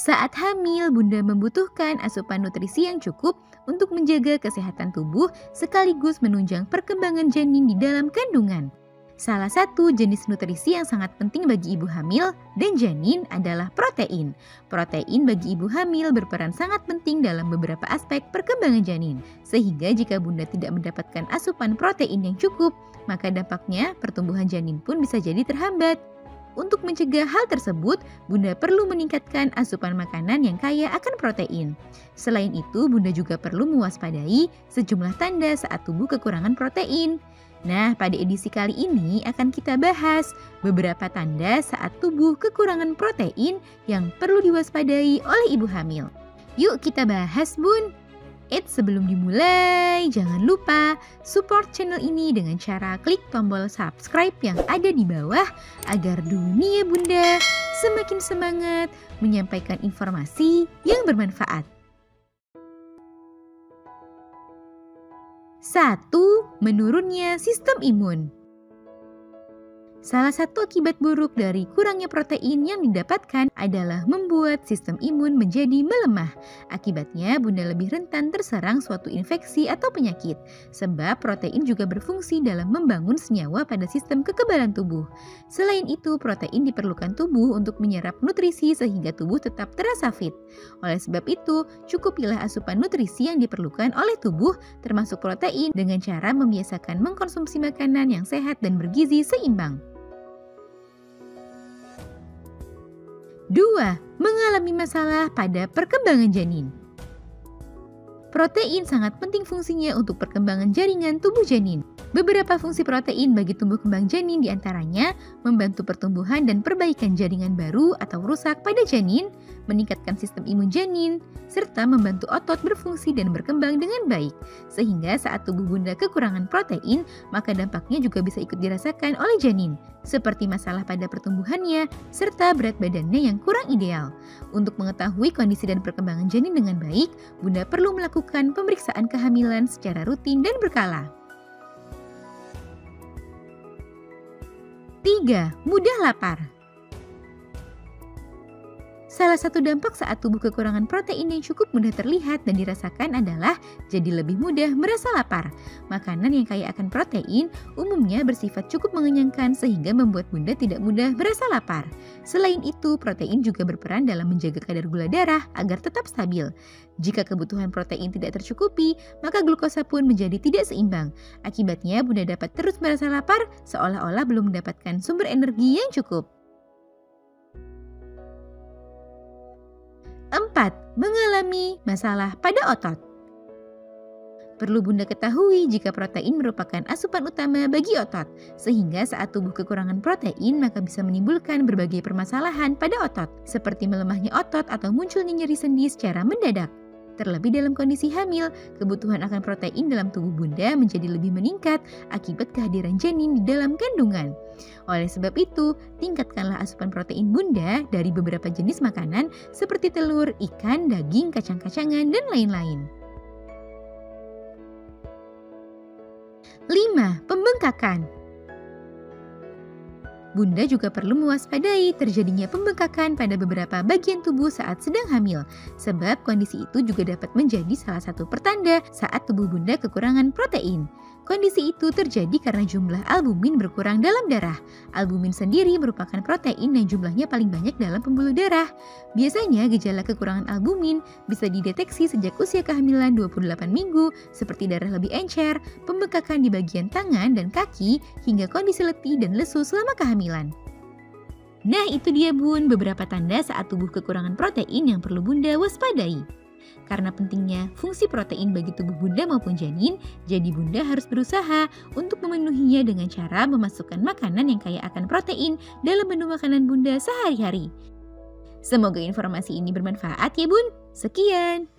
Saat hamil, Bunda membutuhkan asupan nutrisi yang cukup untuk menjaga kesehatan tubuh sekaligus menunjang perkembangan janin di dalam kandungan. Salah satu jenis nutrisi yang sangat penting bagi ibu hamil dan janin adalah protein. Protein bagi ibu hamil berperan sangat penting dalam beberapa aspek perkembangan janin. Sehingga jika Bunda tidak mendapatkan asupan protein yang cukup, maka dampaknya pertumbuhan janin pun bisa jadi terhambat. Untuk mencegah hal tersebut, Bunda perlu meningkatkan asupan makanan yang kaya akan protein. Selain itu, Bunda juga perlu mewaspadai sejumlah tanda saat tubuh kekurangan protein. Nah, pada edisi kali ini akan kita bahas beberapa tanda saat tubuh kekurangan protein yang perlu diwaspadai oleh ibu hamil. Yuk kita bahas, Bun! Sebelum dimulai, jangan lupa support channel ini dengan cara klik tombol subscribe yang ada di bawah agar dunia Bunda semakin semangat menyampaikan informasi yang bermanfaat. 1. Menurunnya sistem imun. Salah satu akibat buruk dari kurangnya protein yang didapatkan adalah membuat sistem imun menjadi melemah. Akibatnya, Bunda lebih rentan terserang suatu infeksi atau penyakit, sebab protein juga berfungsi dalam membangun senyawa pada sistem kekebalan tubuh. Selain itu, protein diperlukan tubuh untuk menyerap nutrisi sehingga tubuh tetap terasa fit. Oleh sebab itu, cukupilah asupan nutrisi yang diperlukan oleh tubuh, termasuk protein, dengan cara membiasakan mengkonsumsi makanan yang sehat dan bergizi seimbang. 2. Mengalami masalah pada perkembangan janin. Protein sangat penting fungsinya untuk perkembangan jaringan tubuh janin. Beberapa fungsi protein bagi tumbuh kembang janin diantaranya membantu pertumbuhan dan perbaikan jaringan baru atau rusak pada janin, meningkatkan sistem imun janin, serta membantu otot berfungsi dan berkembang dengan baik. Sehingga saat tubuh Bunda kekurangan protein, maka dampaknya juga bisa ikut dirasakan oleh janin, seperti masalah pada pertumbuhannya, serta berat badannya yang kurang ideal. Untuk mengetahui kondisi dan perkembangan janin dengan baik, Bunda perlu melakukan pemeriksaan kehamilan secara rutin dan berkala. 3. Mudah lapar. Salah satu dampak saat tubuh kekurangan protein yang cukup mudah terlihat dan dirasakan adalah jadi lebih mudah merasa lapar. Makanan yang kaya akan protein umumnya bersifat cukup mengenyangkan sehingga membuat Bunda tidak mudah merasa lapar. Selain itu, protein juga berperan dalam menjaga kadar gula darah agar tetap stabil. Jika kebutuhan protein tidak tercukupi, maka glukosa pun menjadi tidak seimbang. Akibatnya, Bunda dapat terus merasa lapar seolah-olah belum mendapatkan sumber energi yang cukup. 4. Mengalami masalah pada otot. Perlu Bunda ketahui jika protein merupakan asupan utama bagi otot, sehingga saat tubuh kekurangan protein maka bisa menimbulkan berbagai permasalahan pada otot, seperti melemahnya otot atau munculnya nyeri sendi secara mendadak. Terlebih dalam kondisi hamil, kebutuhan akan protein dalam tubuh Bunda menjadi lebih meningkat akibat kehadiran janin di dalam kandungan. Oleh sebab itu, tingkatkanlah asupan protein Bunda dari beberapa jenis makanan seperti telur, ikan, daging, kacang-kacangan, dan lain-lain. 5. Pembengkakan. Bunda juga perlu mewaspadai terjadinya pembengkakan pada beberapa bagian tubuh saat sedang hamil, sebab kondisi itu juga dapat menjadi salah satu pertanda saat tubuh Bunda kekurangan protein. Kondisi itu terjadi karena jumlah albumin berkurang dalam darah. Albumin sendiri merupakan protein yang jumlahnya paling banyak dalam pembuluh darah. Biasanya gejala kekurangan albumin bisa dideteksi sejak usia kehamilan 28 minggu, seperti darah lebih encer, pembengkakan di bagian tangan dan kaki, hingga kondisi letih dan lesu selama kehamilan. Nah, itu dia Bun, beberapa tanda saat tubuh kekurangan protein yang perlu Bunda waspadai. Karena pentingnya fungsi protein bagi tubuh Bunda maupun janin, jadi Bunda harus berusaha untuk memenuhinya dengan cara memasukkan makanan yang kaya akan protein dalam menu makanan Bunda sehari-hari. Semoga informasi ini bermanfaat ya Bun. Sekian.